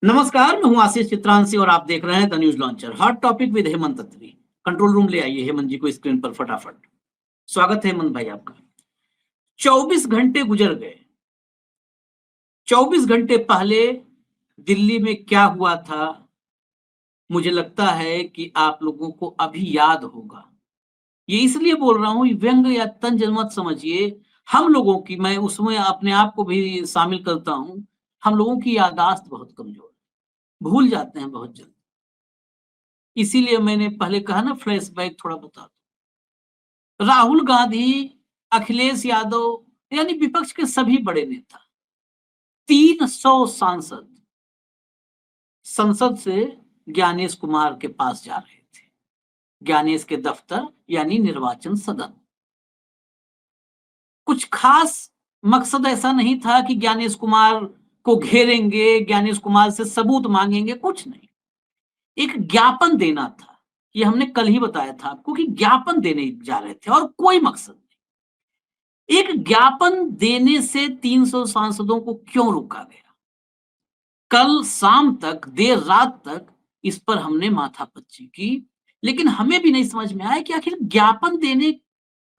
नमस्कार, मैं हूं आशीष चित्रांशी और आप देख रहे हैं the news launcher. Hot topic with Hemant Atri. Control room ले आइए हेमंत जी को स्क्रीन पर फटाफट। स्वागत है हेमंत भाई आपका। 24 घंटे गुजर गए। 24 घंटे पहले दिल्ली में क्या हुआ था, मुझे लगता है कि आप लोगों को अभी याद होगा। ये इसलिए बोल रहा हूं, व्यंग या तंज मत समझिए। हम लोगों की, मैं उसमें अपने आप को भी शामिल करता हूं, हम लोगों की याददाश्त बहुत कमजोर है, भूल जाते हैं बहुत जल्दी। इसीलिए मैंने पहले कहा ना, फ्लैशबैक थोड़ा बता दो। राहुल गांधी, अखिलेश यादव यानी विपक्ष के सभी बड़े नेता, 300 सांसद संसद से ज्ञानेश कुमार के पास जा रहे थे, ज्ञानेश के दफ्तर यानी निर्वाचन सदन। कुछ खास मकसद ऐसा नहीं था कि ज्ञानेश कुमार को घेरेंगे, ज्ञानेश कुमार से सबूत मांगेंगे, कुछ नहीं। एक ज्ञापन देना था। ये हमने कल ही बताया था आपको कि ज्ञापन देने जा रहे थे और कोई मकसद नहीं। एक ज्ञापन देने से 300 सांसदों को क्यों रोका गया? कल शाम तक, देर रात तक इस पर हमने माथापच्ची की, लेकिन हमें भी नहीं समझ में आया कि आखिर ज्ञापन देने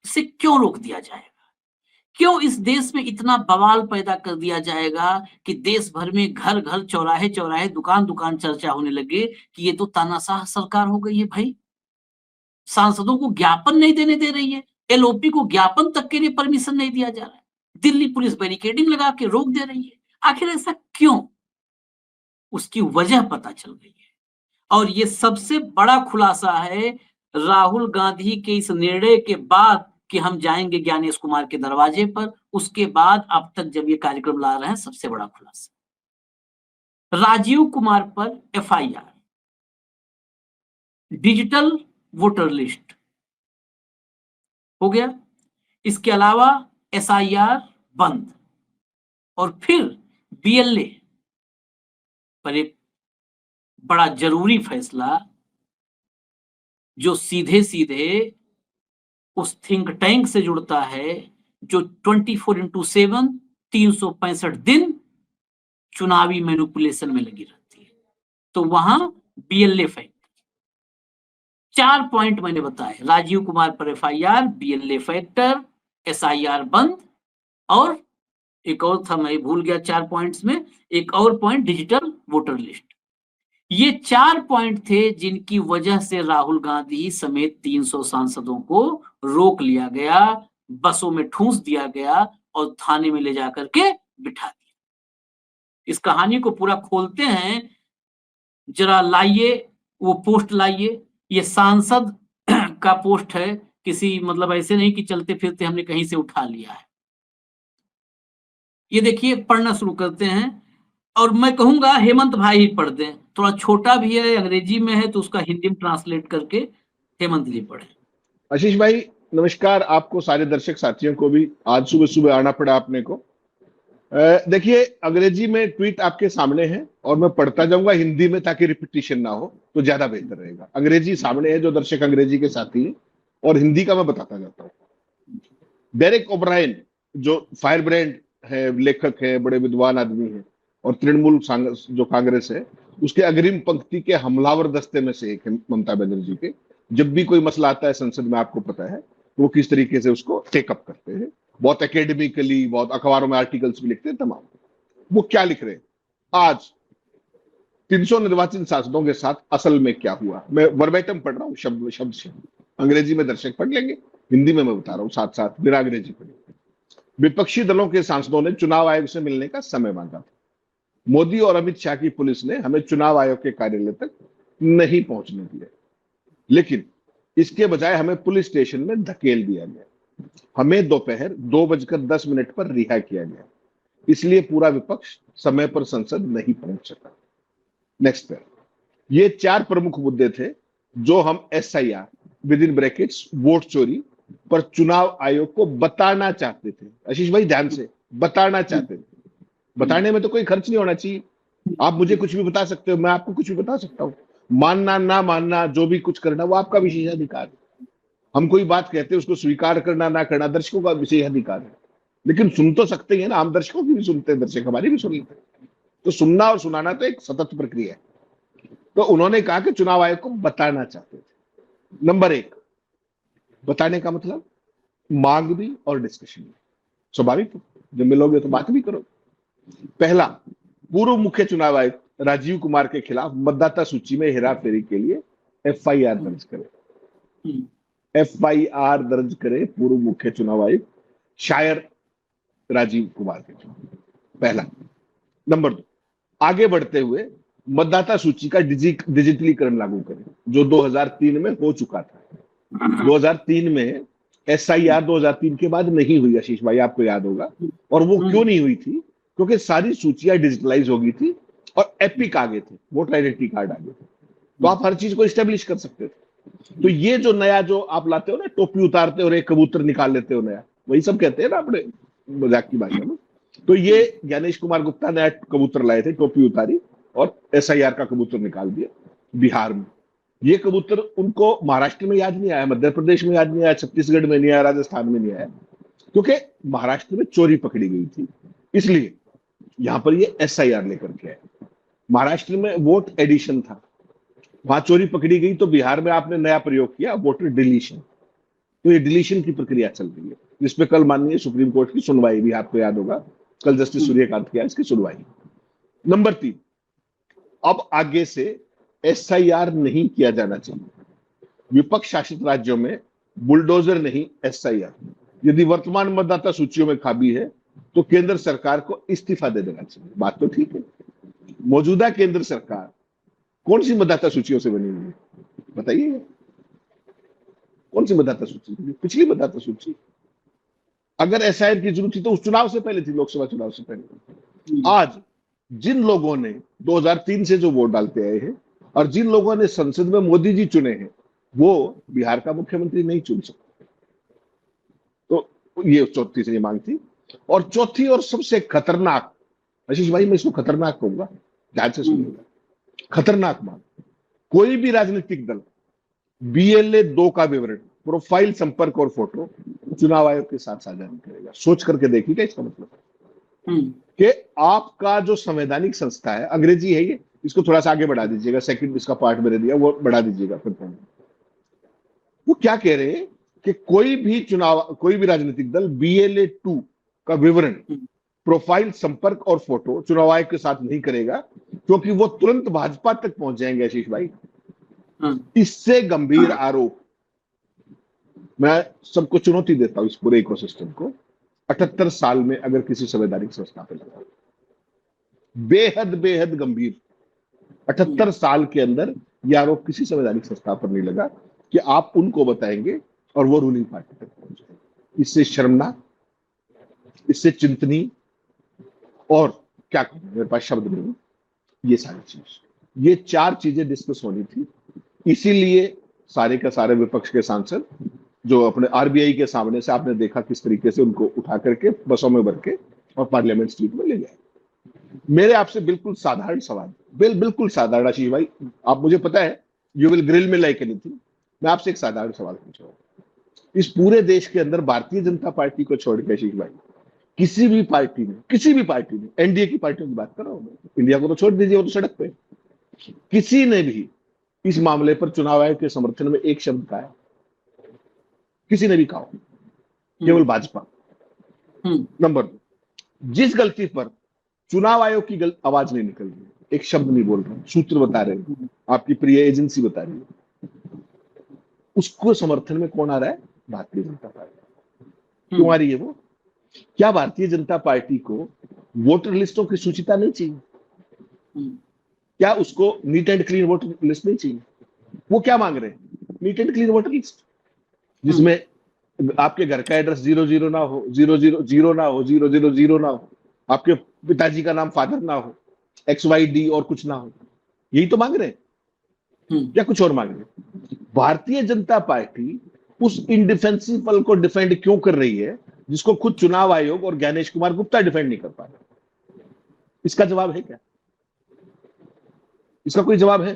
से क्यों रोक दिया जाएगा। क्यों इस देश में इतना बवाल पैदा कर दिया जाएगा कि देश भर में घर घर, चौराहे चौराहे, दुकान दुकान चर्चा होने लगे कि ये तो तानाशाह सरकार हो गई है। भाई, सांसदों को ज्ञापन नहीं देने दे रही है, एलओपी को ज्ञापन तक के लिए परमिशन नहीं दिया जा रहा है, दिल्ली पुलिस बैरिकेडिंग लगा के रोक दे रही है। आखिर ऐसा क्यों? उसकी वजह पता चल गई है और ये सबसे बड़ा खुलासा है राहुल गांधी के इस निर्णय के बाद कि हम जाएंगे ज्ञानेश कुमार के दरवाजे पर। उसके बाद अब तक जब ये कार्यक्रम ला रहे हैं, सबसे बड़ा खुलासा राजीव कुमार पर एफआईआर, डिजिटल वोटर लिस्ट हो गया, इसके अलावा एसआईआर बंद, और फिर बीएलए पर एक बड़ा जरूरी फैसला जो सीधे सीधे उस थिंक टैंक से जुड़ता है जो 24x7 365 दिन चुनावी मैनिपुलेशन में लगी रहती है। तो वहां बीएलए फैक्टर 4 पॉइंट मैंने बताए, राजीव कुमार पर एफआईआर, बीएलए फैक्टर, एसआईआर बंद, और एक और था, मैं भूल गया 4 पॉइंट्स में, एक और पॉइंट डिजिटल वोटर लिस्ट। ये 4 पॉइंट थे जिनकी वजह से राहुल गांधी समेत 300 सांसदों को रोक लिया गया, बसों में ठूंस दिया गया और थाने में ले जाकर के बिठा दिया। इस कहानी को पूरा खोलते हैं, जरा लाइए वो पोस्ट लाइए। ये सांसद का पोस्ट है, किसी मतलब ऐसे नहीं कि चलते फिरते हमने कहीं से उठा लिया है। ये देखिए, पढ़ना शुरू करते हैं और मैं कहूंगा हेमंत भाई ही पढ़ दें, थोड़ा छोटा भी है, अंग्रेजी में है, तो उसका हिंदी में ट्रांसलेट करके हेमंत जी पढ़े। आशीष भाई नमस्कार, आपको सारे दर्शक साथियों को भी। आज सुबह सुबह आना पड़ा आपने को। देखिए, अंग्रेजी में ट्वीट आपके सामने है और मैं पढ़ता जाऊंगा हिंदी में ताकि रिपीटिशन ना हो, तो ज्यादा बेहतर रहेगा। अंग्रेजी सामने है जो दर्शक अंग्रेजी के साथी हैं, और हिंदी का मैं बताता जाता हूँ। डेरेक ओब्रायन जो फायर ब्रांड है, लेखक है, बड़े विद्वान आदमी है और तृणमूल जो कांग्रेस है उसके अग्रिम पंक्ति के हमलावर दस्ते में से एक है ममता बनर्जी के। जब भी कोई मसला आता है संसद में, आपको पता है तो वो किस तरीके से उसको टेकअप करते हैं, बहुत एकेडमिकली, बहुत अखबारों में आर्टिकल्स भी लिखते हैं तमाम। वो क्या लिख रहे हैं आज 300 निर्वाचित सांसदों के साथ असल में क्या हुआ, मैं वर्बैटम पढ़ रहा हूँ, शब्द शब्द शब्द। अंग्रेजी में दर्शक पढ़ लेंगे, हिंदी में मैं बता रहा हूँ साथ साथ, बिना अंग्रेजी पढ़े। विपक्षी दलों के सांसदों ने चुनाव आयोग से मिलने का समय मांगा था। मोदी और अमित शाह की पुलिस ने हमें चुनाव आयोग के कार्यालय तक नहीं पहुंचने दिया, लेकिन इसके बजाय हमें पुलिस स्टेशन में धकेल दिया गया। हमें दोपहर 2:10 पर रिहा किया गया, इसलिए पूरा विपक्ष समय पर संसद नहीं पहुंच सका। नेक्स्ट पे ये 4 प्रमुख मुद्दे थे जो हम SIR with in brackets vote चोरी पर चुनाव आयोग को बताना चाहते थे। आशीष भाई ध्यान से, बताना चाहते थे। बताने में तो कोई खर्च नहीं होना चाहिए। आप मुझे कुछ भी बता सकते हो, मैं आपको कुछ भी बता सकता हूँ। मानना ना मानना, जो भी कुछ करना, वो आपका विशेषाधिकार है। हम कोई बात कहते हैं उसको स्वीकार करना ना करना दर्शकों का विशेषाधिकार है, लेकिन सुन तो सकते हैं ना, हम दर्शकों की भी सुनते हैं, दर्शक हमारी भी सुन लेते हैं। तो सुनना और सुनाना तो एक सतत प्रक्रिया है। तो उन्होंने कहा कि चुनाव आयोग को बताना चाहते थे। नंबर एक, बताने का मतलब मांग भी और डिस्कशन भी। स्वाभाविक है, जब मिलोगे तो बात भी करो। पहला, पूर्व मुख्य चुनाव आयुक्त राजीव कुमार के खिलाफ मतदाता सूची में हेराफेरी के लिए एफआईआर दर्ज करे। एफआईआर दर्ज करे पूर्व मुख्य चुनाव आयुक्त शायर राजीव कुमार के खिलाफ, पहला। नंबर दो, आगे बढ़ते हुए मतदाता सूची का डिजिटलीकरण लागू करें, जो 2003 में हो चुका था। 2003 में एसआईआर 2003 के बाद नहीं हुई, आशीष भाई आपको याद होगा। और वो क्यों नहीं हुई थी? क्योंकि सारी सूचियां डिजिटलाइज हो गई थी और एपिक आ गए थे, वोटर आइडेंटिटी कार्ड आ गए थे, तो आप हर चीज को स्टेब्लिश कर सकते थे। तो ये जो नया जो आप लाते हो ना, टोपी उतारते हो और एक कबूतर निकाल लेते हो नया, वही सब कहते हैं ना अपने मजाक की भाषा में। तो ये ज्ञानेश कुमार गुप्ता नया कबूतर लाए थे, टोपी उतारी और एसआईआर का कबूतर निकाल दिया बिहार में। ये कबूतर उनको महाराष्ट्र में याद नहीं आया, मध्य प्रदेश में याद नहीं आया, छत्तीसगढ़ में नहीं आया, राजस्थान में नहीं आया, क्योंकि महाराष्ट्र में चोरी पकड़ी गई थी, इसलिए यहां पर ये एसआईआर लेकर के आए। महाराष्ट्र में वोट एडिशन था, वहां चोरी पकड़ी गई, तो बिहार में आपने नया प्रयोग किया, वोटर डिलीशन। तो ये डिलीशन की प्रक्रिया चल रही है, जिसपे कल माननीय सुप्रीम कोर्ट की सुनवाई भी, आपको याद होगा, कल जस्टिस सूर्यकांत की इसकी सुनवाई। नंबर 3, अब आगे से एसआईआर नहीं किया जाना चाहिए। विपक्ष शासित राज्यों में बुलडोजर नहीं, एसआईआर। यदि वर्तमान मतदाता सूचियों में खामी है तो केंद्र सरकार को इस्तीफा दे देना चाहिए। बात तो ठीक है। मौजूदा केंद्र सरकार कौन सी मतदाता सूचियों से बनी हुई है बताइए? कौन सी मतदाता सूची? पिछली मतदाता सूची। अगर एसआईआर की जरूरत थी तो उस चुनाव से पहले थी, लोकसभा चुनाव से पहले। आज जिन लोगों ने 2003 से जो वोट डालते आए हैं और जिन लोगों ने संसद में मोदी जी चुने हैं, वो बिहार का मुख्यमंत्री नहीं चुन सकते। तो ये चौथी से ये मांग थी। और चौथी और सबसे खतरनाक, आशीष भाई मैं इसको खतरनाक कहूंगा, ध्यान से सुनिएगा, खतरनाक मांग, कोई भी राजनीतिक दल BLA 2 का विवरण, प्रोफाइल, संपर्क और फोटो चुनाव आयोग के साथ साझा नहीं करेगा। सोच करके देखिएगा इसका मतलब कि आपका जो संवैधानिक संस्था है, अंग्रेजी है ये, इसको थोड़ा सा आगे बढ़ा दीजिएगा, सेकंड इसका पार्ट मैंने दिया वो बढ़ा दीजिएगा फिर। वो क्या कह रहे हैं कि कोई भी राजनीतिक दल BLA 2 का विवरण, प्रोफाइल, संपर्क और फोटो चुनाव आयोग के साथ नहीं करेगा, क्योंकि वो तुरंत भाजपा तक पहुंच जाएंगे। आशीष भाई, इससे गंभीर आरोप, मैं सबको चुनौती देता हूं, इस पूरे इकोसिस्टम को, 78 साल में अगर किसी संवैधानिक संस्था पे लगा, बेहद बेहद गंभीर, 78 साल के अंदर यह आरोप किसी संवैधानिक संस्था पर नहीं लगा कि आप उनको बताएंगे और वो रूलिंग पार्टी तक पहुंच जाएंगे। इससे शर्मनाक, इससे चिंतनीय, और क्या कहूं, मेरे पास शब्द नहीं। ये सारी चीज, ये 4 चीजें डिस्कस होनी थी। इसीलिए सारे का सारे विपक्ष के सांसद जो अपने आरबीआई के सामने से, आपने देखा किस तरीके से उनको उठा करके बसों में भर के और पार्लियामेंट स्ट्रीट में ले गए। मेरे आपसे बिल्कुल साधारण सवाल, बिल्कुल साधारण, आशीष भाई आप, मुझे पता है you will grill me like anything, मैं आपसे एक साधारण सवाल पूछ रहा हूं। इस पूरे देश के अंदर भारतीय जनता पार्टी को छोड़ के आशीष भाई, किसी भी पार्टी ने, एनडीए की पार्टियों की बात कर रहा हूं, इंडिया को तो छोड़ दीजिए, वो तो सड़क पे, किसी ने भी इस मामले पर चुनाव आयोग के समर्थन में एक शब्द कहा है? किसी ने भी कहा? केवल भाजपा। नंबर 2, जिस गलती पर चुनाव आयोग की आवाज नहीं निकल रही, एक शब्द नहीं बोल रहे, सूत्र बता रहे हैं, आपकी प्रिय एजेंसी बता रही है, उसको समर्थन में कौन आ रहा है? भारतीय जनता पार्टी। क्यों आ रही है वो? क्या भारतीय जनता पार्टी को वोटर लिस्टों की सूचिता नहीं चाहिए? क्या उसको neat and clean voter list नहीं चाहिए? वो क्या मांग रहे हैं? Neat and clean voter list, जिसमें आपके घर का एड्रेस 00 ना हो, 000 ना हो, 000 ना हो, आपके पिताजी का नाम फादर ना हो, XYD और कुछ ना हो। यही तो मांग रहे हैं, या कुछ और मांग रहे हैं? भारतीय जनता पार्टी उस इंडिफेंसिबल को डिफेंड क्यों कर रही है जिसको खुद चुनाव आयोग और ज्ञानेश कुमार गुप्ता डिफेंड नहीं कर पा रहे? इसका जवाब है क्या? इसका कोई जवाब है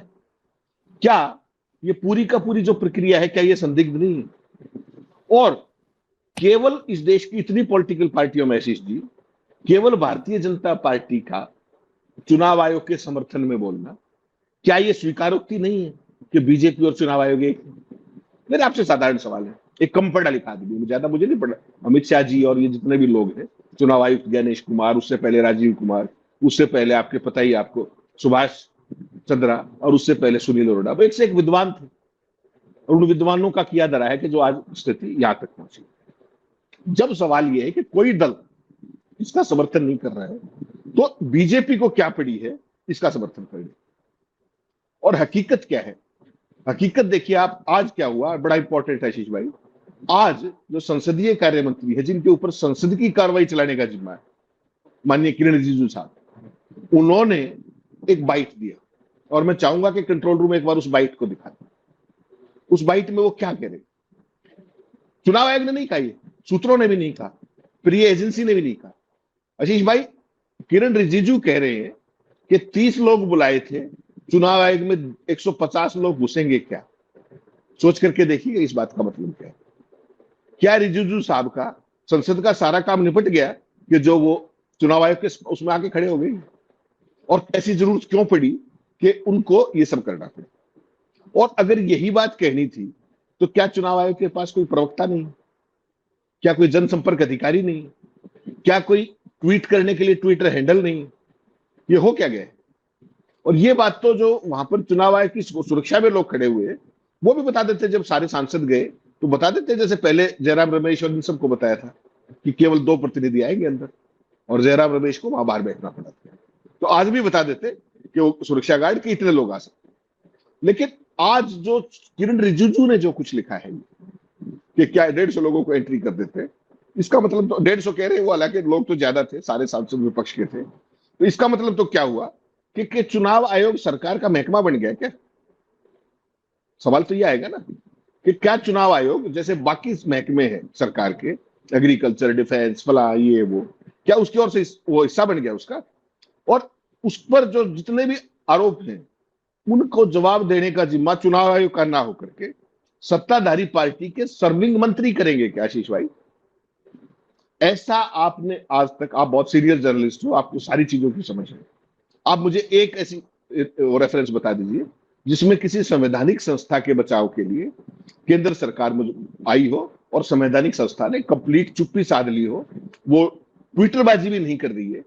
क्या? ये पूरी का पूरी जो प्रक्रिया है, क्या ये संदिग्ध नहीं है? और केवल इस देश की इतनी पॉलिटिकल पार्टियों में, आशीष जी, केवल भारतीय जनता पार्टी का चुनाव आयोग के समर्थन में बोलना, क्या ये स्वीकारोक्ति नहीं है कि बीजेपी और चुनाव आयोग एक? मेरे आपसे साधारण सवाल है, एक कम पढ़ा लिखा आदमी, ज्यादा मुझे नहीं पढ़ा, अमित शाह जी और ये जितने भी लोग हैं, चुनाव आयुक्त गणेश कुमार, उससे पहले राजीव कुमार, उससे पहले आपके पता ही आपको सुभाष चंद्रा, और उससे पहले सुनील अरोड़ा, वो एक से एक विद्वान थे, और उन विद्वानों का किया धरा है कि जो आज स्थिति यहां तक पहुंची। जब सवाल यह है कि कोई दल इसका समर्थन नहीं कर रहा है, तो बीजेपी को क्या पड़ी है इसका समर्थन करने? और हकीकत क्या है? हकीकत देखिए आप, आज क्या हुआ, बड़ा इंपॉर्टेंट है आशीष भाई। आज जो संसदीय कार्य मंत्री है, जिनके ऊपर संसद की कार्रवाई चलाने का जिम्मा है, माननीय किरण रिजिजू साहब, उन्होंने एक बाइट दिया, और मैं चाहूंगा कि कंट्रोल रूम एक बार उस बाइट को दिखा दे। उस बाइट में वो क्या कह रहे? चुनाव आयोग ने नहीं कहा, ये सूत्रों ने भी नहीं कहा, फिर ये एजेंसी ने भी नहीं कहा। आशीष भाई, किरण रिजिजू कह रहे हैं कि 30 लोग बुलाए थे, चुनाव आयोग में 150 लोग घुसेंगे क्या? सोच करके देखिए इस बात का मतलब क्या है। क्या रिजिजू साहब का संसद का सारा काम निपट गया कि जो वो चुनाव आयोग के उसमें आके खड़े हो गए? और कैसी जरूरत क्यों पड़ी कि उनको ये सब करना पड़े? और अगर यही बात कहनी थी, तो क्या चुनाव आयोग के पास कोई प्रवक्ता नहीं? क्या कोई जनसंपर्क अधिकारी नहीं? क्या कोई ट्वीट करने के लिए ट्विटर हैंडल नहीं? ये हो क्या गया? और ये बात तो जो वहां पर चुनाव आयोग की सुरक्षा में लोग खड़े हुए, वो भी बता देते। जब सारे सांसद गए तो बता देते, जैसे पहले जयराम रमेश और इन सबको बताया था कि केवल 2 प्रतिनिधि आएंगे अंदर, और जयराम रमेश को वहां बाहर बैठना पड़ा था। तो आज भी बता देते कि वो सुरक्षा गार्ड के इतने लोग आ सकते। लेकिन आज जो किरण रिजिजू ने जो कुछ लिखा है कि क्या 150 लोगों को एंट्री कर देते, इसका मतलब तो 150 कह रहे हैं वो, हालांकि लोग तो ज्यादा थे, सारे सांसद विपक्ष के थे। तो इसका मतलब तो क्या हुआ कि चुनाव आयोग सरकार का महकमा बन गया क्या? सवाल तो ये आएगा ना कि क्या चुनाव आयोग जैसे बाकी महकमे हैं सरकार के, एग्रीकल्चर, डिफेंस, फला, ये वो, क्या उसकी ओर से वो हिस्सा बन गया उसका? और उस पर जो जितने भी आरोप हैं, उनको जवाब देने का जिम्मा चुनाव आयोग का ना होकर के सत्ताधारी पार्टी के सर्विंग मंत्री करेंगे क्या आशीष भाई? ऐसा आपने आज तक, आप बहुत सीनियर जर्नलिस्ट हो, आपको सारी चीजों की समझ है, आप मुझे एक ऐसी रेफरेंस बता दीजिए जिसमें किसी संवैधानिक संस्था के बचाव के लिए केंद्र सरकार आई हो और संवैधानिक संस्था ने कंप्लीट चुप्पी साध ली हो, वो ट्विटरबाजी भी नहीं कर रही है,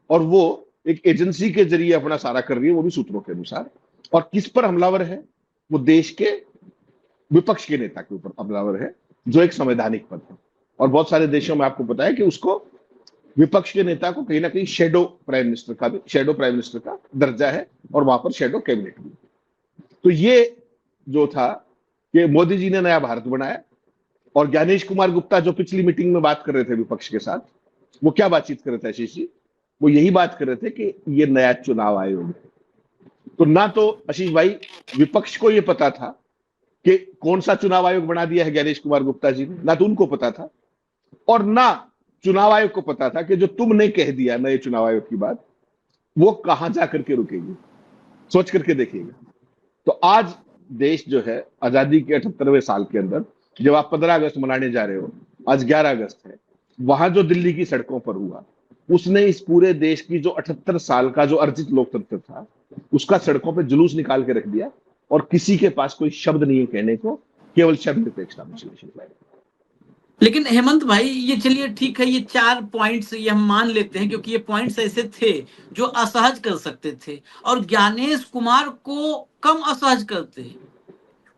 और वो एक एजेंसी के जरिए अपना सारा कर रही है, वो भी सूत्रों के अनुसार। और किस पर हमलावर है? वो देश के विपक्ष के नेता के ऊपर हमलावर है, जो एक संवैधानिक पद है। और बहुत सारे देशों में आपको पता है कि उसको, विपक्ष के नेता को कहीं ना कहीं शैडो प्राइम मिनिस्टर का दर्जा है, और वहां पर शैडो कैबिनेट भी। तो ये जो था कि मोदी जी ने नया भारत बनाया, और ज्ञानेश कुमार गुप्ता जो पिछली मीटिंग में बात कर रहे थे विपक्ष के साथ, वो क्या बातचीत कर रहे थे आशीष जी? वो यही बात कर रहे थे कि ये नया चुनाव आयोग है। तो ना तो आशीष भाई विपक्ष को ये पता था कि कौन सा चुनाव आयोग बना दिया है ज्ञानेश कुमार गुप्ता जी ने, ना तो उनको पता था, और ना चुनाव आयोग को पता था कि जो तुमने कह दिया नए चुनाव आयोग की बात, वो कहां जाकर के रुकेगी। सोच करके देखिएगा। तो आज देश जो है आजादी के 78वें साल के अंदर, जब आप 15 अगस्त मनाने जा रहे हो, आज 11 अगस्त है, वहां जो दिल्ली की सड़कों पर हुआ, उसने इस पूरे देश की जो 78 साल का जो अर्जित लोकतंत्र था, उसका सड़कों पर जुलूस निकाल के रख दिया, और किसी के पास कोई शब्द नहीं है कहने को, केवल शब्द निरपेक्षता में। लेकिन हेमंत भाई, ये चलिए ठीक है, ये 4 पॉइंट्स ये हम मान लेते हैं, क्योंकि ये पॉइंट्स ऐसे थे जो असहज कर सकते थे, और ज्ञानेश कुमार को कम असहज करते,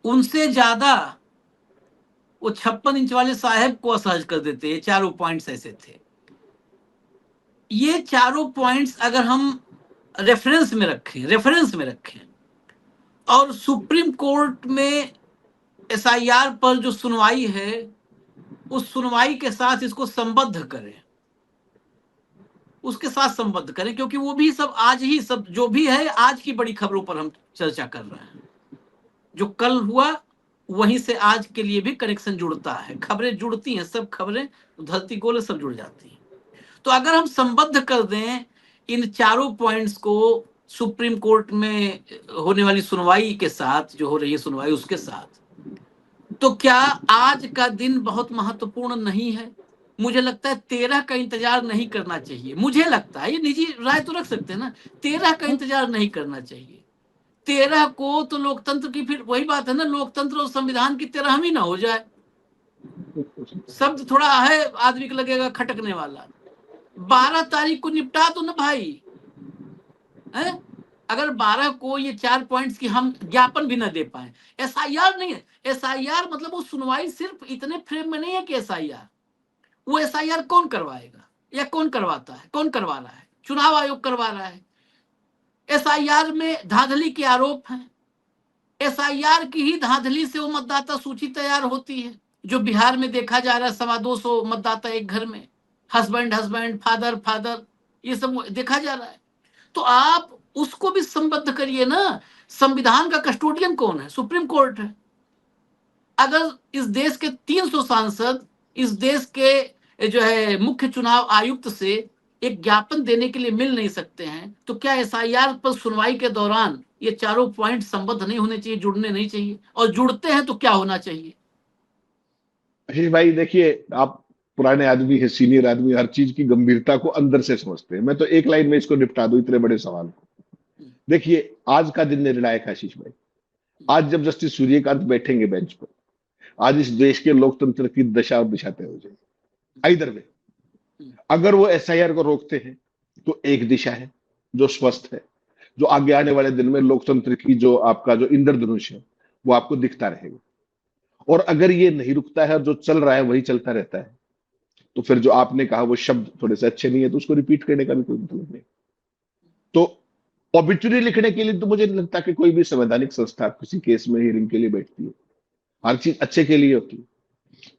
उनसे ज्यादा वो 56 इंच वाले साहब को असहज कर देते। ये चारों पॉइंट्स ऐसे थे। ये चारों पॉइंट्स अगर हम रेफरेंस में रखें और सुप्रीम कोर्ट में एसआईआर पर जो सुनवाई है, उस सुनवाई के साथ इसको संबद्ध करें, उसके साथ संबद्ध करें, क्योंकि वो भी सब आज ही, सब जो भी है आज की बड़ी खबरों पर हम चर्चा कर रहे हैं। जो कल हुआ वहीं से आज के लिए भी कनेक्शन जुड़ता है, खबरें जुड़ती हैं, सब खबरें धरती गोल सब जुड़ जाती हैं। तो अगर हम संबद्ध कर दें इन चारों पॉइंट्स को सुप्रीम कोर्ट में होने वाली सुनवाई के साथ, जो हो रही है सुनवाई उसके साथ, तो क्या आज का दिन बहुत महत्वपूर्ण नहीं है? मुझे लगता है 13 का इंतजार नहीं करना चाहिए। मुझे लगता है, ये निजी राय तो रख सकते हैं ना, 13 का इंतजार नहीं करना चाहिए। 13 को तो लोकतंत्र की, फिर वही बात है ना, लोकतंत्र और संविधान की 13 ही ना हो जाए। शब्द थोड़ा है आदमी को लगेगा खटकने वाला। 12 तारीख को निपटा दो ना भाई, है? अगर 12 को ये 4 पॉइंट्स की हम ज्ञापन भी ना दे पाए, एसआईआर नहीं है। एसआईआर मतलब वो सुनवाई सिर्फ इतने फ्रेम में नहीं है कि एसआईआर, वो एसआईआर कौन करवाएगा या कौन करवाता है, कौन करवा रहा है? चुनाव आयोग करवा रहा है। एसआईआर में धांधली के आरोप हैं। एसआईआर की ही धांधली से वो मतदाता सूची तैयार होती है, जो बिहार में देखा जा रहा है, 225 मतदाता एक घर में, हस्बैंड हस्बैंड, फादर फादर, ये सब देखा जा रहा है। तो आप उसको भी संबद्ध करिए ना। संविधान का कस्टोडियन कौन है? सुप्रीम कोर्ट है। अगर इस देश के 300 सांसद इस देश के जो है मुख्य चुनाव आयुक्त से एक ज्ञापन देने के लिए मिल नहीं सकते हैं, तो क्या एसआईआर पर सुनवाई के दौरान ये चारों पॉइंट संबद्ध नहीं होने चाहिए, जुड़ने नहीं चाहिए? और जुड़ते हैं तो क्या होना चाहिए? आशीष भाई देखिए, आप पुराने आदमी है, सीनियर आदमी, हर चीज की गंभीरता को अंदर से समझते हैं। मैं तो एक लाइन में इसको निपटा दूं, इतने बड़े सवाल को। देखिए, आज का दिन निर्णायक है आशीष भाई। आज जब जस्टिस सूर्यकांत बैठेंगे बेंच पर, आज इस देश के लोकतंत्र की दशा और दिशा तय हो जाएगी। इधर में अगर वो एसआईआर को रोकते हैं तो एक दिशा है जो स्वस्थ है, जो आगे आने वाले दिन में लोकतंत्र की जो आपका जो इंद्रधनुष है वो आपको दिखता रहेगा। और अगर ये नहीं रुकता है और जो चल रहा है वही चलता रहता है, तो फिर जो आपने कहा वो शब्द थोड़े से अच्छे नहीं है, तो उसको रिपीट करने का भी कोई मतलब नहीं। तो ऑबिचुरी लिखने के लिए तो मुझे नहीं लगता कि कोई भी संवैधानिक संस्था किसी केस में हियरिंग के लिए बैठती है। हर चीज अच्छे के लिए होती है।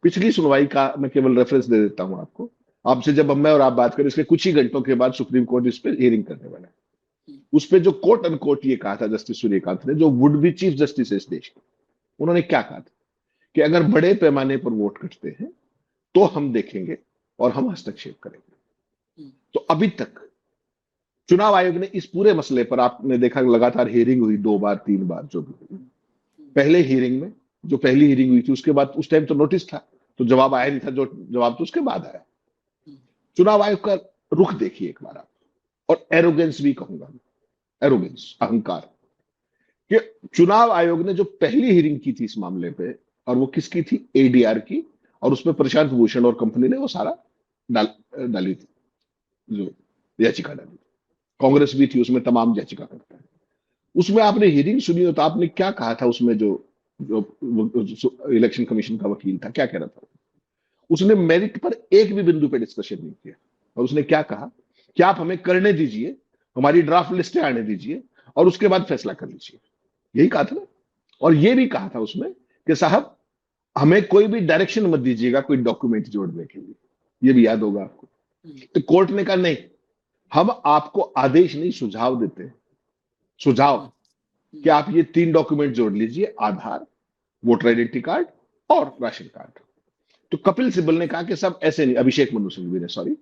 पिछली सुनवाई का मैं केवल रेफरेंस दे देता हूं आपको। आपसे जब मैं और आप बात करें, इसके कुछ ही घंटों के बाद सुप्रीम कोर्ट इस पर हियरिंग करने वाला है। उस पर जो कोर्ट अनकोर्ट ये कहा था जस्टिस सूर्यकांत ने, जो वुड बी चीफ जस्टिस है इस देश के, उन्होंने क्या कहा था कि अगर बड़े पैमाने पर वोट कटते हैं तो हम देखेंगे और हम हस्तक्षेप करेंगे। तो अभी तक चुनाव आयोग ने इस पूरे मसले पर, आपने देखा लगातार हियरिंग हुई, 2 बार 3 बार जो भी हुई। पहले हियरिंग में जो पहली हियरिंग हुई थी उसके बाद, उस टाइम तो नोटिस था तो जवाब आया नहीं था, जो जवाब तो उसके बाद आया। चुनाव आयोग का रुख देखिए एक बार आप, और एरोगेंस भी कहूंगा, एरोगेंस, अहंकार, कि चुनाव आयोग ने जो पहली हियरिंग की थी इस मामले पे, और वो किसकी थी? एडीआर की। और उसमें प्रशांत भूषण और कंपनी ने वो सारा डाली थी, जो याचिका डाली थी। कांग्रेस भी थी उसमें, तमाम याचिका करता है। उसमें आपने हियरिंग सुनी हो तो आपने क्या कहा था उसमें? जो जो इलेक्शन कमीशन का वकील था, क्या कह रहा था? उसने मेरिट पर एक भी बिंदु पे डिस्कशन नहीं किया। और उसने क्या कहा कि आप हमें करने दीजिए, हमारी ड्राफ्ट लिस्टें आने दीजिए और उसके बाद फैसला कर लीजिए। यही कहा था ना। और ये भी कहा था उसमें कि साहब हमें कोई भी डायरेक्शन मत दीजिएगा कोई डॉक्यूमेंट जोड़ने के लिए। ये भी याद होगा आपको। तो कोर्ट ने कहा नहीं, हम आपको आदेश नहीं सुझाव देते हैं। सुझाव कि आप ये 3 डॉक्यूमेंट जोड़ लीजिए, आधार, वोटर आइडेंटिटी कार्ड और राशन कार्ड। तो कपिल सिब्बल ने कहा कि साहब ऐसे नहीं, अभिषेक मनु सिंघवी ने, सॉरी,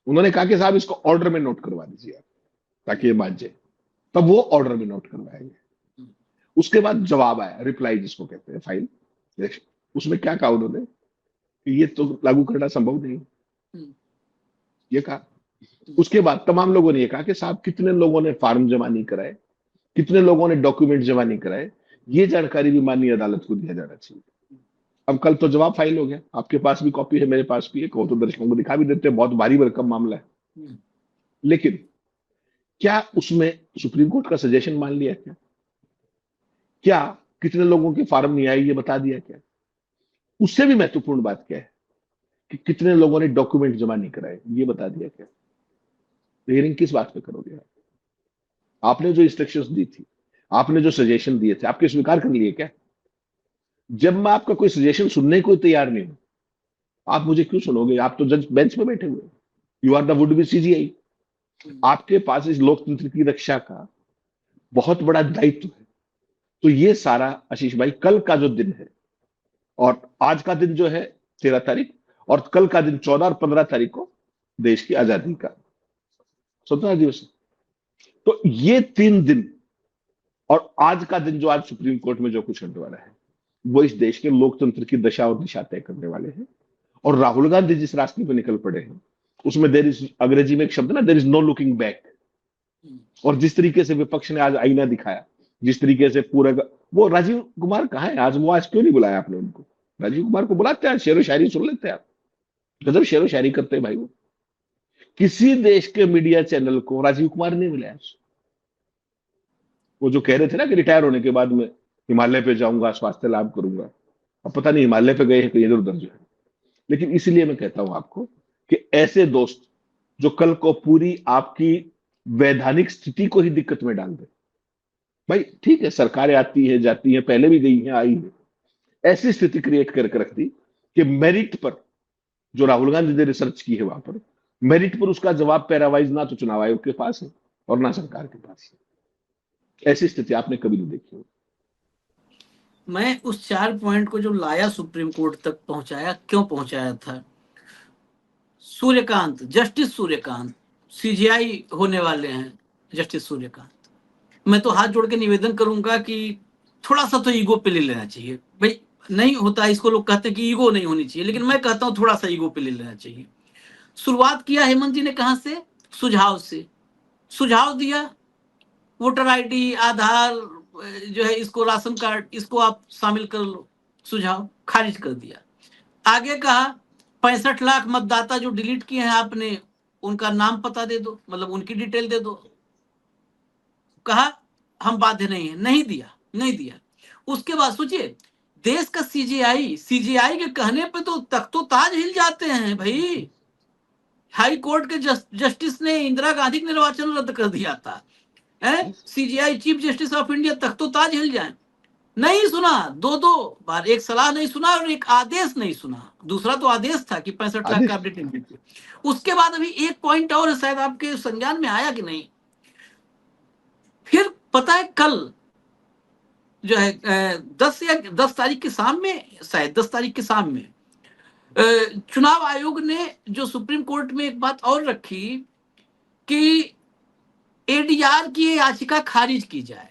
उन्होंने कहा कि साहब इसको ऑर्डर में नोट करवा दीजिए आप, ताकि ये मान जाए। तब वो ऑर्डर में नोट करवाएंगे। उसके बाद जवाब आया, रिप्लाई जिसको कहते हैं, फाइल। उसमें क्या कहा उन्होंने कि ये तो लागू करना संभव नहीं, ये कहा। उसके बाद तमाम लोगों ने ये कहा कि साहब कितने लोगों ने फॉर्म जमा नहीं कराए, कितने लोगों ने डॉक्यूमेंट जमा नहीं कराए, ये जानकारी भी माननीय अदालत को दिया जाना चाहिए। अब कल तो जवाब फाइल हो गया, आपके पास भी कॉपी है, मेरे पास भी है, कहो तो दर्शकों को दिखा भी देते हैं, बहुत भारी भरकम मामला है। लेकिन क्या उसमें सुप्रीम कोर्ट का सजेशन मान लिया? क्या कितने लोगों के फॉर्म नहीं आए ये बता दिया? क्या उससे भी महत्वपूर्ण बात क्या है कि कितने लोगों ने डॉक्यूमेंट जमा नहीं कराए ये बता दिया? क्या हियरिंग किस बात पे करोगे? आपने जो इंस्ट्रक्शंस दी थी, आपने जो सजेशन दिए थे, आपके स्वीकार कर लिए क्या? जब मैं आपका कोई सजेशन सुनने को तैयार नहीं हूं, आप मुझे क्यों सुनोगे? आप तो जज बेंच पे बैठे हुए, you are the would be CJI. आपके पास इस लोकतंत्र की रक्षा का बहुत बड़ा दायित्व है। तो ये सारा आशीष भाई, कल का जो दिन है और आज का दिन जो है 13 तारीख, और कल का दिन 14 और 15 तारीख को देश की आजादी का स्वतंत्रता दिवस है। तो ये 3 दिन और आज का दिन जो आज सुप्रीम कोर्ट में जो कुछ होने वाला है, वो इस देश के लोकतंत्र की दशा और दिशा तय करने वाले हैं। और राहुल गांधी जिस रास्ते पे निकल पड़े हैं उसमें देर इज, अंग्रेजी में एक शब्द ना, there is no looking back. और जिस तरीके से विपक्ष ने आज आईना दिखाया, जिस तरीके से वो राजीव कुमार कहाँ है आज? वो आज क्यों नहीं बुलाया आपने उनको? राजीव कुमार को बुलाते हैं, शेरो शायरी सुन लेते हैं आप। गजब शेरो शायरी करते हैं भाई वो। किसी देश के मीडिया चैनल को राजीव कुमार ने मिलाया। वो जो कह रहे थे ना कि रिटायर होने के बाद में हिमालय पे जाऊंगा, स्वास्थ्य लाभ करूंगा, अब पता नहीं हिमालय पे गए हैं कहीं इधर उधर जो है। लेकिन इसलिए मैं कहता हूं आपको कि ऐसे दोस्त जो कल को पूरी आपकी वैधानिक स्थिति को ही दिक्कत में डाल दे। भाई ठीक है, सरकारें आती है जाती है, पहले भी गई है आई है, ऐसी स्थिति क्रिएट करके रख दी कि मेरिट पर, जो राहुल गांधी ने रिसर्च की है वहां पर, मेरिट पर उसका जवाब पैरावाइज ना तो चुनाव आयोग के पास है और ना सरकार के पास है। ऐसी स्थिति आपने कभी नहीं देखी होगी। मैं उस 4 पॉइंट को जो लाया सुप्रीम कोर्ट तक पहुंचाया, क्यों पहुंचाया था? सूर्यकांत, जस्टिस सूर्यकांत सीजीआई होने वाले हैं। जस्टिस सूर्यकांत, मैं तो हाथ जोड़ के निवेदन करूंगा कि थोड़ा सा तो ईगो पे ले लेना चाहिए भाई। नहीं होता, इसको लोग कहते हैं कि ईगो नहीं होनी चाहिए, लेकिन मैं कहता हूं थोड़ा सा ईगो पे ले लेना चाहिए। शुरुआत किया हेमंत जी ने कहां से? सुझाव से। सुझाव दिया, वोटर आईडी, आधार, जो है इसको राशन कार्ड, इसको आप शामिल कर लो। सुझाव खारिज कर दिया। आगे कहा 65 लाख मतदाता जो डिलीट किए हैं आपने, उनका नाम पता दे दो, मतलब उनकी डिटेल दे दो। कहा हम बाध्य नहीं है, नहीं दिया, नहीं दिया। उसके बाद सोचिए, देश का सीजीआई, सीजीआई के कहने पे तो तख्तो ताज हिल जाते हैं भाई। हाई कोर्ट के जस्टिस ने इंदिरा गांधी का निर्वाचन रद्द कर दिया था। CJI chief justice of India तख्तो ताज हिल जाए। नहीं सुना, दो दो बार, एक सलाह नहीं सुना और एक आदेश नहीं सुना। दूसरा तो आदेश था कि 65 लाख का अपडेट दीजिए। उसके बाद अभी एक पॉइंट और है, शायद आपके संज्ञान में आया कि नहीं। फिर पता है कल जो है 10 तारीख के शाम में, शायद 10 तारीख के शाम में, चुनाव आयोग ने जो सुप्रीम कोर्ट में एक बात और रखी कि एडीआर की याचिका खारिज की जाए।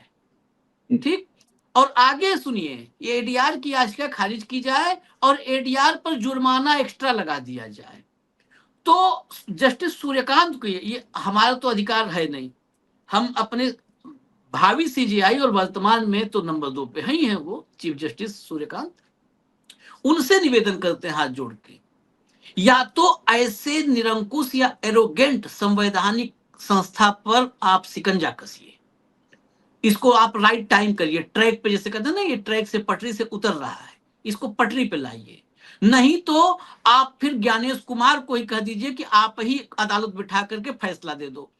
ठीक, और आगे सुनिए, ये एडीआर की याचिका खारिज की जाए और एडीआर पर जुर्माना एक्स्ट्रा लगा दिया जाए। तो जस्टिस सूर्यकांत को ये हमारा तो अधिकार है नहीं, हम अपने भावी सीजीआई और वर्तमान में तो नंबर 2 पे ही हैं वो चीफ जस्टिस सूर्यकांत, उनसे निवेदन करते हैं हाथ जोड़ के, या तो ऐसे निरंकुश या एरोगेंट संवैधानिक संस्था पर आप शिकंजा कसिए, इसको आप राइट टाइम करिए, ट्रैक पे, जैसे कहते हैं ना, ये ट्रैक से पटरी से उतर रहा है, इसको पटरी पे लाइए। नहीं तो आप फिर ज्ञानेश कुमार को ही कह दीजिए कि आप ही अदालत बिठा करके फैसला दे दो।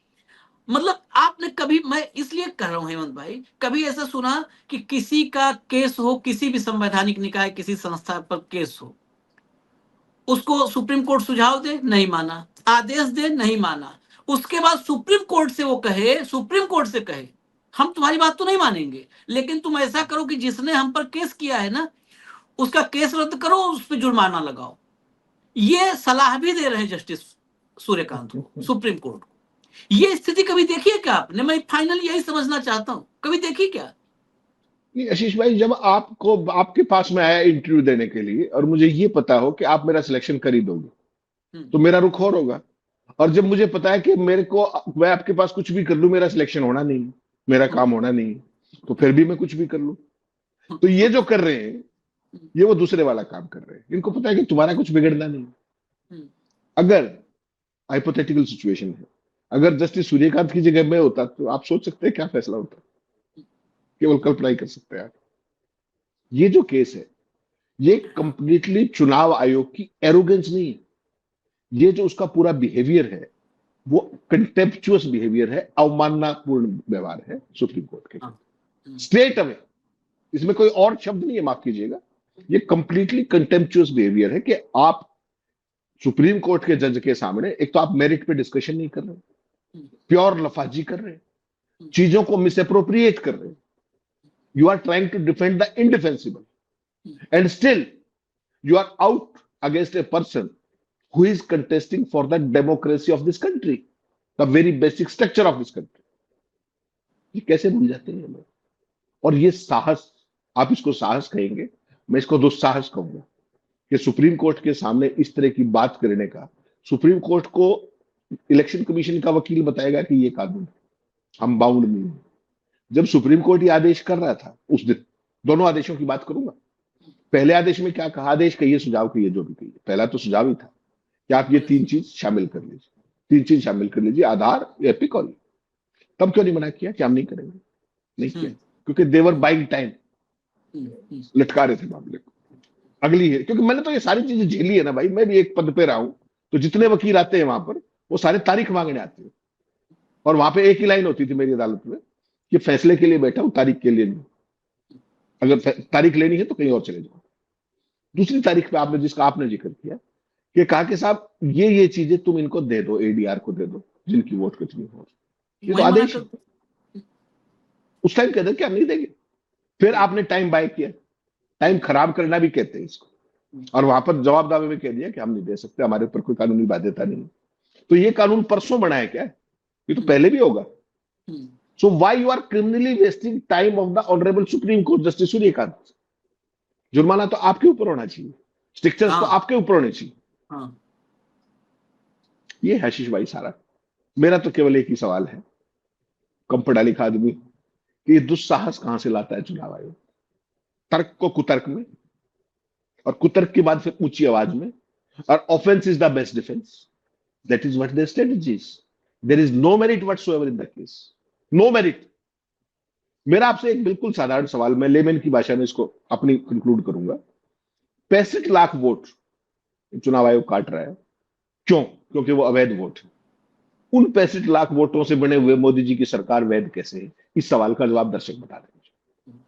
मतलब आपने कभी, मैं इसलिए कह रहा हूं हेमंत भाई, कभी ऐसा सुना कि किसी का केस हो, किसी भी संवैधानिक निकाय, किसी संस्था पर केस हो, उसको सुप्रीम कोर्ट सुझाव दे, नहीं माना, आदेश दे, नहीं माना, उसके बाद सुप्रीम कोर्ट से वो कहे, सुप्रीम कोर्ट से कहे हम तुम्हारी बात तो नहीं मानेंगे, लेकिन तुम ऐसा करो कि जिसने हम पर केस किया है ना, उसका केस रद्द करो, उस पर जुर्माना लगाओ। ये सलाह भी दे रहे हैं जस्टिस सूर्यकांत को, सुप्रीम कोर्ट को। ये स्थिति कभी देखी है क्या आपने? मैं फाइनल यही समझना चाहता हूं, कभी देखी क्या? नहीं आशीष भाई, जब आपको आपके पास में आया इंटरव्यू देने के लिए और मुझे ये पता हो कि आप मेरा सिलेक्शन कर ही दोगे, तो मेरा रुख और होगा। और जब मुझे पता है कि मेरे को, मैं आपके पास कुछ भी कर लूं, मेरा सिलेक्शन होना नहीं, मेरा काम होना नहीं, तो फिर भी मैं कुछ भी कर लूं। तो ये जो कर रहे हैं, ये वो दूसरे वाला काम कर रहे हैं। इनको पता है कि तुम्हारा कुछ बिगड़ना नहीं। अगर हाइपोथेटिकल सिचुएशन है, अगर जस्टिस सूर्यकांत की जगह में होता तो आप सोच सकते हैं क्या फैसला होता, केवल कल्पना ही कर सकते हैं आप। ये जो केस है, ये कंप्लीटली चुनाव आयोग की एरोगेंस नहीं है, ये जो उसका पूरा बिहेवियर है वो कंटेम्पचुअस बिहेवियर है, अवमाननापूर्ण व्यवहार है सुप्रीम कोर्ट के, स्ट्रेट अवे। इसमें कोई और शब्द नहीं है, माफ कीजिएगा, ये कंप्लीटली कंटेम्पचुअस बिहेवियर है कि आप सुप्रीम कोर्ट के जज के सामने एक तो आप मेरिट पे डिस्कशन नहीं कर रहे, प्योर लफाजी कर रहे, चीजों को मिसअप्रोप्रिएट कर रहे, you are trying to defend the indefensible, and still you are out against a person who is contesting for the democracy of this country, the very basic structure of this country. ये कैसे भूल जाते हैं लोग? और ये साहस, आप इसको साहस कहेंगे, मैं इसको दुस्साहस कहूंगा, कि सुप्रीम कोर्ट के सामने इस तरह की बात करने का, सुप्रीम कोर्ट को इलेक्शन कमीशन का वकील बताएगा कि ये कानून है, हम बाउंड नहीं है। जब सुप्रीम कोर्ट ये आदेश कर रहा था उस दिन, दोनों आदेशों की बात करूंगा। पहले आदेश में क्या कहा, आदेश कहिए, सुझाव कहिए, जो भी कहिए, पहला तो सुझाव ही था कि आप ये 3 चीज शामिल कर लीजिए, 3 चीज शामिल कर लीजिए, आधार, एपिक और ये। तब क्यों नहीं मना किया कि हम नहीं करेंगे? नहीं किया, क्योंकि देवर बाइंग टाइम, लटका रहे थे मामले को। अगली है, क्योंकि मैंने तो ये सारी चीजें झेली है ना भाई, मैं भी एक पद पे रहा हूं, तो जितने वकील आते हैं वहां पर वो सारे तारीख मांगने आते हैं, और वहां पे एक ही लाइन होती थी मेरी अदालत में कि फैसले के लिए बैठा हूं, तारीख के लिए नहीं। अगर तारीख लेनी है तो कहीं और चले जाओ। दूसरी तारीख पे आपने, जिसका आपने जिक्र किया, कि कहा कि साहब ये चीजें तुम इनको दे दो, एडीआर को दे दो, जिनकी वोट कटनी हो। ये तो आदेश है, उस टाइम कहते कि हम नहीं देंगे। फिर आपने टाइम बाय किया, टाइम खराब करना भी कहते हैं इसको, और वहां पर जवाब दावे में कह दिया कि हम नहीं दे सकते, हमारे ऊपर कोई कानूनी बाध्यता नहीं। तो ये कानून परसों बना है क्या? ये तो पहले भी होगा। So why you are criminally wasting time of the honourable Supreme Court justice Suryakant? जुर्माना तो आपके ऊपर होना चाहिए, स्ट्रिक्चर्स तो आपके ऊपर होने चाहिए। ये है आशीष भाई सारा। मेरा तो केवल एक ही सवाल है, कम पढ़ा लिखा आदमी, कि ये दुस्साहस कहां से लाता है चुनाव आयोग? तर्क को कुतर्क में, और कुतर्क के बाद फिर ऊंची आवाज में, और offence is the best defence. That is what their strategy is. There is no merit whatsoever in the case, no merit. मेरा आपसे एक बिल्कुल साधारण सवाल, मैं लेमैन की भाषा में इसको अपनी कंक्लूड करूंगा। 65 लाख वोट चुनाव आयोग काट रहा है, क्यों? क्योंकि वो अवैध वोट है। उन 65 लाख वोटों से बने हुए मोदी जी की सरकार वैध कैसे है? इस सवाल का जवाब दर्शक बता देंगे।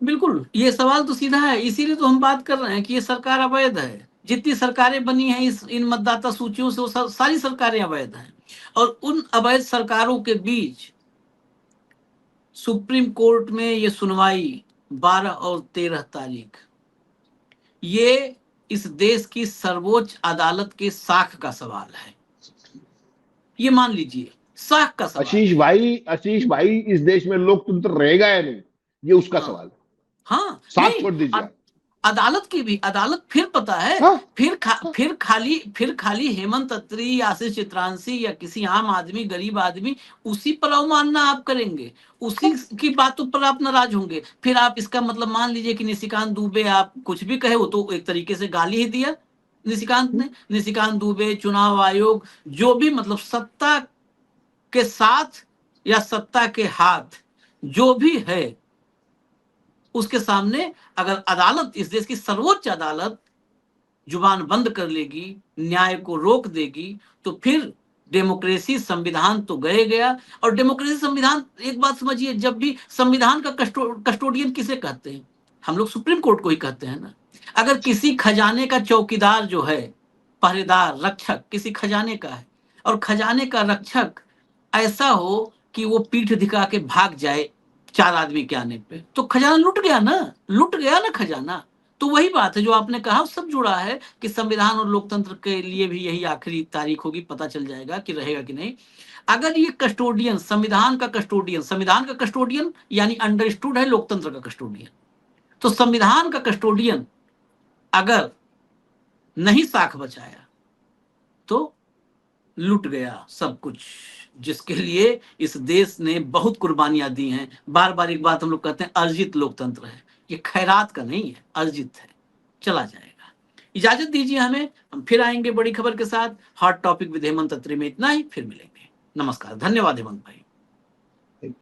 बिल्कुल, ये सवाल तो सीधा है, इसीलिए तो हम बात कर रहे हैं कि ये सरकार अवैध है। जितनी सरकारें बनी हैं इन मतदाता सूचियों से, वो सारी सरकारें अवैध हैं। और उन अवैध सरकारों के बीच सुप्रीम कोर्ट में ये सुनवाई 12 और 13 तारीख, ये इस देश की सर्वोच्च अदालत के साख का सवाल है। ये मान लीजिए, साख का सवाल। आशीष भाई, इस देश में लोकतंत्र रहेगा या नहीं, ये उसका सवाल है। हाँ, साथ छोड़ दीजिए। अदालत की भी, अदालत फिर पता है, हाँ? फिर खाली हेमंत अत्री, आशीष चित्रांशी या किसी आम आदमी, गरीब आदमी, उसी पर अवमानना आप करेंगे, उसी की बातों पर आप नाराज होंगे। फिर आप इसका मतलब मान लीजिए कि निशिकांत दुबे, आप कुछ भी कहे, वो तो एक तरीके से गाली ही दिया निशिकांत ने। निशिकांत दुबे, चुनाव आयोग, जो भी मतलब सत्ता के साथ या सत्ता के हाथ जो भी है, उसके सामने अगर अदालत, इस देश की सर्वोच्च अदालत जुबान बंद कर लेगी, न्याय को रोक देगी, तो फिर डेमोक्रेसी, संविधान तो गए गया। और डेमोक्रेसी, संविधान, एक बात समझिए, जब भी संविधान का कस्टोडियन किसे कहते हैं? हम लोग सुप्रीम कोर्ट को ही कहते हैं ना। अगर किसी खजाने का चौकीदार जो है, पहरेदार, रक्षक किसी खजाने का है, और खजाने का रक्षक ऐसा हो कि वो पीठ दिखा के भाग जाए 4 आदमी के आने पे, तो खजाना लुट गया ना खजाना। तो वही बात है जो आपने कहा, सब जुड़ा है कि संविधान और लोकतंत्र के लिए भी यही आखिरी तारीख होगी, पता चल जाएगा कि रहेगा कि नहीं। अगर ये कस्टोडियन, संविधान का कस्टोडियन यानी अंडरस्टूड है लोकतंत्र का कस्टोडियन, तो संविधान का कस्टोडियन अगर नहीं साख बचाया तो लुट गया सब कुछ, जिसके लिए इस देश ने बहुत कुर्बानियां दी हैं। बार बार एक बात हम लोग कहते हैं, अर्जित लोकतंत्र है, ये खैरात का नहीं है, अर्जित है। चला जाएगा। इजाजत दीजिए हमें, हम फिर आएंगे बड़ी खबर के साथ। हॉट टॉपिक विद हेमंत अत्री में इतना ही, फिर मिलेंगे। नमस्कार, धन्यवाद हेमंत भाई।